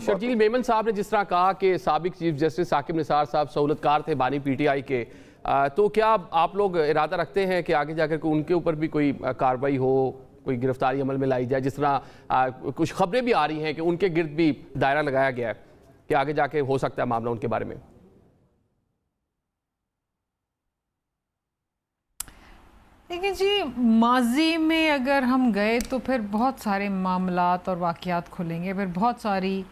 شرجیل میمن صاحب نے جس طرح کہا کہ سابق چیف جسٹس ثاقب نثار صاحب سہولت کار تھے بانی پی ٹی آئی کے، تو کیا آپ لوگ ارادہ رکھتے ہیں کہ آگے جا کر ان کے اوپر بھی کوئی کارروائی ہو، کوئی گرفتاری عمل میں لائی جائے؟ جس طرح کچھ خبریں بھی آ رہی ہیں کہ ان کے گرد بھی دائرہ لگایا گیا ہے کہ آگے جا کے ہو سکتا ہے معاملہ ان کے بارے میں۔ دیکھیں جی، ماضی میں اگر ہم گئے تو پھر بہت سارے معاملات اور واقعات کھلیں گے، پھر بہت ساری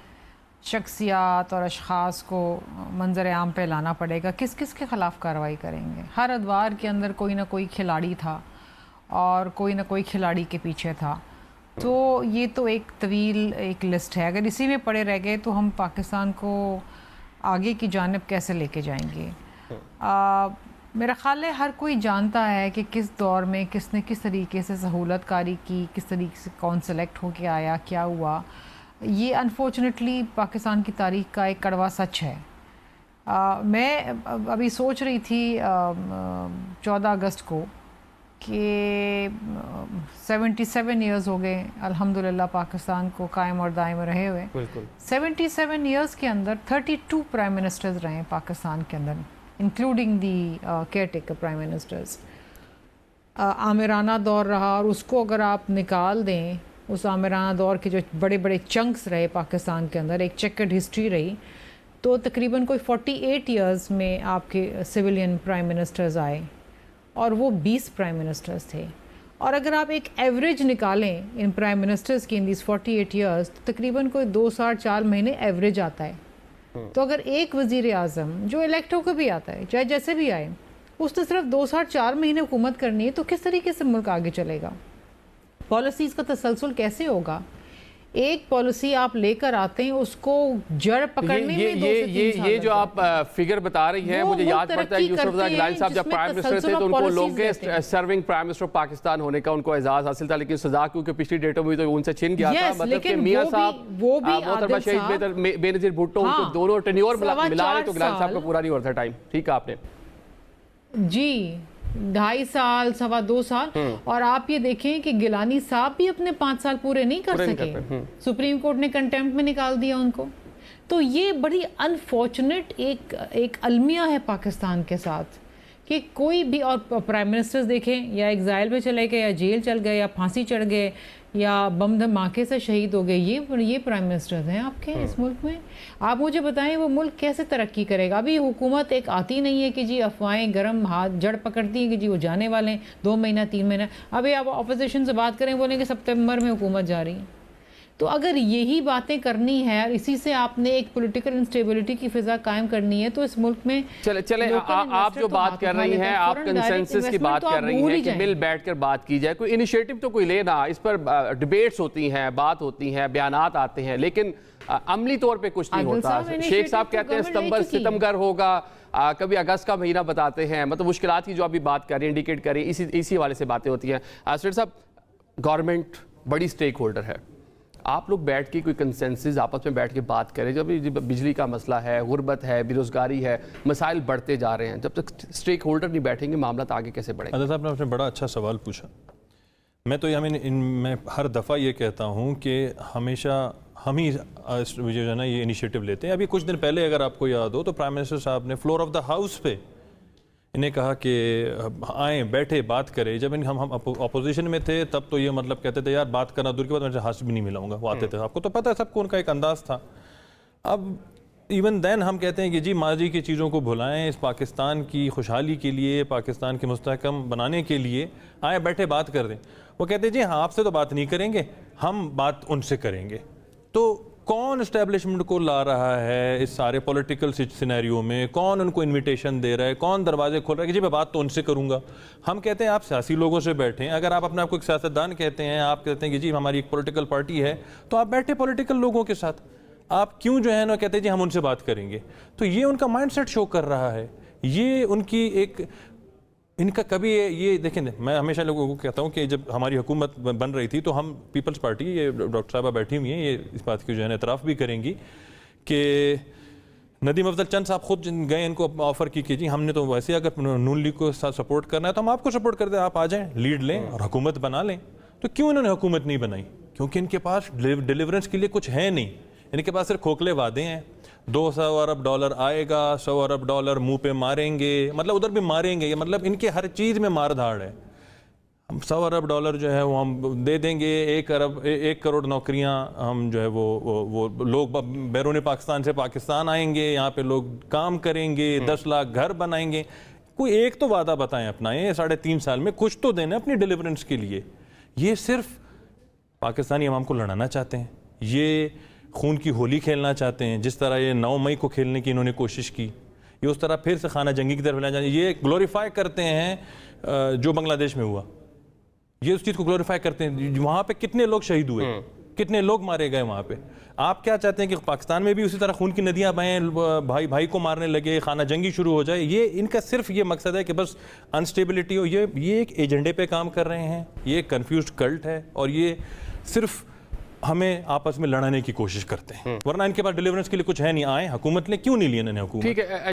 شخصیات اور اشخاص کو منظر عام پہ لانا پڑے گا۔ کس کس کے خلاف کارروائی کریں گے؟ ہر ادوار کے اندر کوئی نہ کوئی کھلاڑی تھا اور کوئی نہ کوئی کھلاڑی کے پیچھے تھا، تو یہ تو ایک طویل ایک لسٹ ہے۔ اگر اسی میں پڑے رہ گئے تو ہم پاکستان کو آگے کی جانب کیسے لے کے جائیں گے؟ میرا خیال ہے ہر کوئی جانتا ہے کہ کس دور میں کس نے کس طریقے سے سہولت کاری کی، کس طریقے سے کون سلیکٹ ہو کے آیا، کیا ہوا۔ یہ انفارچونیٹلی پاکستان کی تاریخ کا ایک کڑوا سچ ہے۔ میں ابھی سوچ رہی تھی 14 اگست کو کہ 77 ایئرز ہو گئے الحمدللہ پاکستان کو قائم اور دائم رہے ہوئے۔ 77 ایئرز کے اندر 32 پرائم منسٹرز رہے ہیں پاکستان کے اندر، including the caretaker prime ministers. آمرانہ دور رہا، اور اس کو اگر آپ نکال دیں، اس آمرانہ دور کے جو بڑے بڑے چنکس رہے پاکستان کے اندر، ایک چیکرڈ ہسٹری رہی، تو تقریباً کوئی 48 ایئرز میں آپ کے سویلین پرائم منسٹرز آئے، اور وہ 20 پرائم منسٹرز تھے۔ اور اگر آپ ایک ایوریج نکالیں ان پرائم منسٹرز کی ان دیز 48 ایئرز، تو تقریباً کوئی 2 سال 4 مہینے ایوریج آتا ہے۔ تو اگر ایک وزیر اعظم جو الیکٹ ہو کے بھی آتا ہے، چاہے جیسے بھی آئے، اس نے صرف 2 سال 4 مہینے حکومت کرنی ہے، تو کس طریقے سے ملک آگے چلے گا؟ پالیسیز کا تسلسل کیسے ہوگا؟ ایک پالیسی آپ لے کر آتے ہیں، اس کو جڑ پکڑنے میں 2 سے 3 سال یہ جو آپ فگر بتا رہی ہیں، مجھے یاد پڑتا ہے یوسف رضا گیلانی صاحب جب پرائم منسٹر تھے تو ان کو longest serving prime minister Pakistan ہونے کا ان کو اعزاز حاصل تھا، لیکن سزا کیونکہ پچھلی ڈیٹوں میں تو ان سے چھن گیا تھا۔ مطلب کہ میاں صاحب، محترمہ شہید بینظیر بھٹو، ان کو دونوں ٹینیور ملا لیں تو گیلانی صاحب کا پورا نہیں ہوتا ٹائم۔ ٹھیک ہے آپ نے جی 2.5 سال 2.25 سال، اور آپ یہ دیکھیں کہ گیلانی صاحب بھی اپنے 5 سال پورے نہیں کر سکے، سپریم کورٹ نے کنٹیمپٹ میں نکال دیا ان کو۔ تو یہ بڑی انفارچونیٹ ایک المیہ ہے پاکستان کے ساتھ کہ کوئی بھی، اور پرائم منسٹرز دیکھیں یا ایگزائل میں چلے گئے، یا جیل چل گئے، یا پھانسی چڑھ گئے، یا بم دھماکے سے شہید ہو گئے، یہ پرائم منسٹرز ہیں آپ کے اس ملک میں۔ آپ مجھے بتائیں وہ ملک کیسے ترقی کرے گا؟ ابھی حکومت ایک آتی نہیں ہے کہ جی افواہیں گرم ہاتھ جڑ پکڑتی ہیں کہ جی وہ جانے والے ہیں 2 مہینہ 3 مہینہ۔ ابھی آپ اپوزیشن سے بات کریں، بولیں کہ سپتمبر میں حکومت جا رہی ہے۔ تو اگر یہی باتیں کرنی ہے اور اسی سے آپ نے ایک پولیٹیکل انسٹیبلٹی کی فضا قائم کرنی ہے، تو اس ملک میں چلیں آپ جو بات کر رہی ہیں، آپ کنسنسس کی بات کر رہی ہیں کہ مل بیٹھ کر بات کی جائے، کوئی انیشیٹو تو کوئی لینا، اس پر ڈیبیٹس ہوتی ہیں، بات ہوتی ہیں، بیانات آتے ہیں، لیکن عملی طور پہ کچھ نہیں ہوتا۔ شیخ صاحب کہتے ہیں ستمبر ہوگا، کبھی اگست کا مہینہ بتاتے ہیں، مطلب مشکلات کی جو ابھی بات کر رہی ہیں، انڈیکیٹ کر رہی ہیں، اسی حوالے سے باتیں ہوتی ہیں۔ سیٹ صاحب، گورنمنٹ بڑی سٹیک ہولڈر ہے، آپ لوگ بیٹھ کے کوئی کنسنسس آپس میں بیٹھ کے بات کریں۔ جب بجلی کا مسئلہ ہے، غربت ہے، بے روزگاری ہے، مسائل بڑھتے جا رہے ہیں، جب تک سٹیک ہولڈر نہیں بیٹھیں گے معاملات آگے کیسے بڑھیں گے؟ عادل صاحب نے آپ نے بڑا اچھا سوال پوچھا۔ میں تو میں ہر دفعہ یہ کہتا ہوں کہ ہمیشہ ہم ہی جو ہے نا یہ انیشیٹو لیتے ہیں۔ ابھی کچھ دن پہلے اگر آپ کو یاد ہو تو پرائم منسٹر صاحب نے فلور آف دا ہاؤس پہ انہیں کہا کہ آئیں بیٹھے بات کریں۔ جب ہم اپوزیشن میں تھے تب تو یہ مطلب کہتے تھے یار بات کرنا دور کی بات، میں ہاتھ بھی نہیں ملاؤں گا، وہ آتے تھے۔ آپ کو تو پتہ ہے سب کو ان کا ایک انداز تھا۔ اب ایون دین ہم کہتے ہیں کہ جی ماضی کی چیزوں کو بھلائیں، اس پاکستان کی خوشحالی کے لیے، پاکستان کے مستحکم بنانے کے لیے آئیں بیٹھے بات کر دیں۔ وہ کہتے ہیں جی ہاں آپ سے تو بات نہیں کریں گے، ہم بات ان سے کریں گے۔ تو کون اسٹیبلشمنٹ کو لا رہا ہے اس سارے پولیٹیکل سینیریو میں؟ کون ان کو انویٹیشن دے رہا ہے؟ کون دروازے کھول رہا ہے کہ جی میں بات تو ان سے کروں گا؟ ہم کہتے ہیں آپ سیاسی لوگوں سے بیٹھیں۔ اگر آپ اپنے آپ کو ایک سیاستدان کہتے ہیں، آپ کہتے ہیں کہ جی ہماری ایک پولیٹیکل پارٹی ہے، تو آپ بیٹھے پولیٹیکل لوگوں کے ساتھ۔ آپ کیوں جو ہے نا کہتے ہیں جی ہم ان سے بات کریں گے؟ تو یہ ان کا مائنڈ سیٹ شو کر رہا ہے۔ یہ ان کی ایک ان کا کبھی یہ دیکھیں، میں ہمیشہ لوگوں کو کہتا ہوں کہ جب ہماری حکومت بن رہی تھی تو ہم پیپلز پارٹی، یہ ڈاکٹر صاحبہ بیٹھی ہوئی ہیں، یہ اس بات کی جو ہے اعتراف بھی کریں گی کہ ندیم افضل چند صاحب خود گئے ان کو آفر کی کہ جی ہم نے تو ویسے اگر نون لیگ کو ساتھ سپورٹ کرنا ہے تو ہم آپ کو سپورٹ کر دیں، آپ آ جائیں، لیڈ لیں اور حکومت بنا لیں۔ تو کیوں انہوں نے حکومت نہیں بنائی؟ کیونکہ ان کے پاس ڈیلیورنس کے لیے کچھ ہے نہیں۔ ان کے پاس صرف کھوکھلے وعدے ہیں. 200 ارب ڈالر آئے گا, 100 ارب ڈالر منہ پہ ماریں گے, مطلب ادھر بھی ماریں گے, مطلب ان کے ہر چیز میں مار دھاڑ ہے. ہم 100 ارب ڈالر جو ہے وہ ہم دے دیں گے, 1 کروڑ نوکریاں ہم جو ہے وہ لوگ بیرون پاکستان سے پاکستان آئیں گے, یہاں پہ لوگ کام کریں گے, 10 لاکھ گھر بنائیں گے. کوئی ایک تو وعدہ بتائیں اپنا, یہ 3.5 سال میں کچھ تو دینا اپنی ڈیلیورنس کے لیے. یہ صرف پاکستانی عوام کو لڑانا چاہتے ہیں, یہ خون کی ہولی کھیلنا چاہتے ہیں, جس طرح یہ 9 مئی کو کھیلنے کی انہوں نے کوشش کی, یہ اس طرح پھر سے خانہ جنگی کی طرف لے جانا. یہ گلوریفائی کرتے ہیں جو بنگلہ دیش میں ہوا, یہ اس چیز کو گلوریفائی کرتے ہیں. وہاں پہ کتنے لوگ شہید ہوئے, کتنے لوگ مارے گئے وہاں پہ. آپ کیا چاہتے ہیں کہ پاکستان میں بھی اسی طرح خون کی ندیاں بہیں, بھائی بھائی کو مارنے لگے, خانہ جنگی شروع ہو جائے؟ یہ ان کا صرف یہ مقصد ہے کہ بس انسٹیبلٹی ہو. یہ ایک ایجنڈے پہ کام کر رہے ہیں, یہ ایک کنفیوزڈ کلٹ ہے, اور یہ صرف ہمیں آپس میں لڑانے کی کوشش کرتے ہیں, ورنہ ان کے پاس ڈیلیورنس کے لیے کچھ ہے نہیں. آئیں, حکومت نے کیوں نہیں لیا انہوں نے حکومت. ٹھیک ہے.